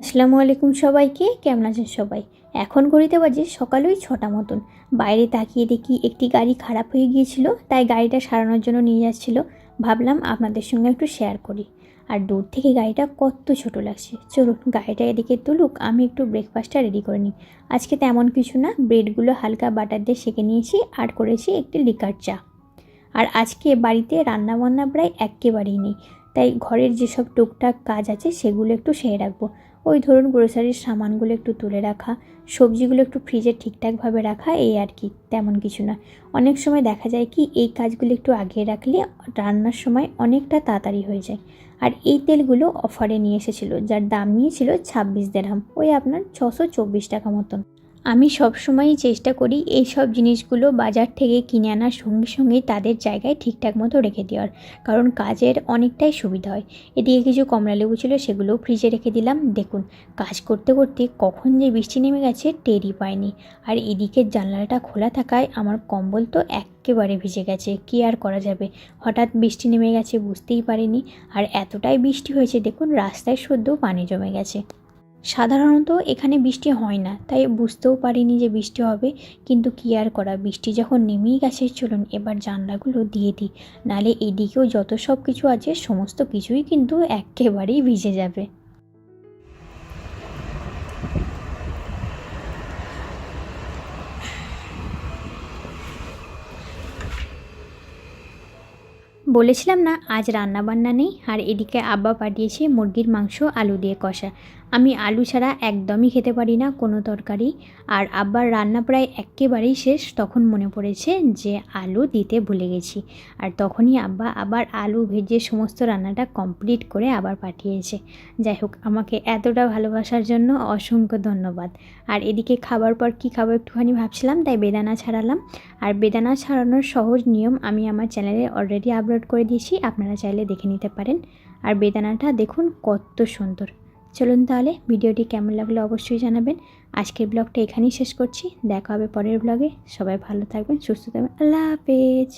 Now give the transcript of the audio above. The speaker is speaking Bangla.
আসসালামু আলাইকুম সবাইকে। কেমন আছেন সবাই? এখন ঘড়িতে বাজে সকাল ওই 6টা মতন। বাইরে তাকিয়ে দেখি একটি গাড়ি খারাপ হয়ে গিয়েছিল, তাই গাড়িটা সারানোর জন্য নিয়ে যাচ্ছিল। ভাবলাম আপনাদের সঙ্গে একটু শেয়ার করি। আর দূর থেকে গাড়িটা কত ছোট লাগছে। চলুন গাড়িটা এদিকে তুলুক, আমি একটু ব্রেকফাস্টটা রেডি করে নিই। আজকে তেমন কিছু না, ব্রেডগুলো হালকা বাটার দিয়ে সেঁকে নিয়েছি আর করেছি একটি লিকার চা। আর আজকে বাড়িতে রান্নাবান্না প্রায় এক্কেবারেই নেই, তাই ঘরের যেসব টুকটাক কাজ আছে সেগুলো একটু সেরে রাখবো। ওই ধরুন গ্রোসারির সামানগুলো একটু তুলে রাখা, সবজিগুলো একটু ফ্রিজে ঠিকঠাকভাবে রাখা, এই আর কি, তেমন কিছু না। অনেক সময় দেখা যায় কি এই কাজগুলো একটু আগিয়ে রাখলে রান্নার সময় অনেকটা তাড়াতাড়ি হয়ে যায়। আর এই তেলগুলো অফারে নিয়ে এসেছিলো, যার দাম নিয়েছিল 26 দিরহাম, ওই আপনার 624 টাকা মতন। আমি সবসময়ই চেষ্টা করি এই সব জিনিসগুলো বাজার থেকে কিনে আনার সঙ্গে সঙ্গেই তাদের জায়গায় ঠিকঠাক মতো রেখে দেওয়ার, কারণ কাজের অনেকটাই সুবিধা হয়। এদিকে কিছু কমলালেবু ছিল, সেগুলোও ফ্রিজে রেখে দিলাম। দেখুন কাজ করতে করতে কখন যে বৃষ্টি নেমে গেছে টেরই পাইনি। আর এদিকে জানলাটা খোলা থাকায় আমার কম্বল তো একেবারে ভিজে গেছে। কী আর করা যাবে, হঠাৎ বৃষ্টি নেমে গেছে বুঝতেই পারিনি। আর এতটাই বৃষ্টি হয়েছে, দেখুন রাস্তায় সদ্য পানি জমে গেছে। সাধারণত এখানে বৃষ্টি হয় না, তাই বুঝতেও পারিনি যে বৃষ্টি হবে। কিন্তু কী আর করা, বৃষ্টি যখন নেমেই গেছে, চলুন এবার জানলাগুলো দিয়ে দিই, নাহলে এদিকেও যত সব কিছু আছে সমস্ত কিছুই কিন্তু একেবারেই ভিজে যাবে। বলেছিলাম না আজ রান্না বান্না নেই। আর এদিকে আব্বা পাঠিয়েছে মুরগির মাংস আলু দিয়ে কষা। আমি আলু ছাড়া একদমই খেতে পারি না কোনো তরকারি। আর আব্বার রান্না প্রায় একেবারেই শেষ, তখন মনে পড়েছে যে আলু দিতে ভুলে গেছি। আর তখনই আব্বা আবার আলু ভেজে সমস্ত রান্নাটা কমপ্লিট করে আবার পাঠিয়েছে। যাই হোক, আমাকে এতটা ভালোবাসার জন্য অসংখ্য ধন্যবাদ। আর এদিকে খাবার পর কী খাবো একটুখানি ভাবছিলাম, তাই বেদানা ছাড়ালাম। আর বেদানা ছাড়ানোর সহজ নিয়ম আমি আমার চ্যানেলে অলরেডি আপলোড করে দিয়েছি, আপনারা চাইলে দেখে নিতে পারেন। আর বেদানাটা দেখুন কত সুন্দর। চলুন তাহলে ভিডিওটি কেমন লাগলো অবশ্যই জানাবেন। আজকের ব্লগটা এখানেই শেষ করছি, দেখা হবে পরের ব্লগে। সবাই ভালো থাকবেন, সুস্থ থাকবেন, আল্লাহ হাফেজ।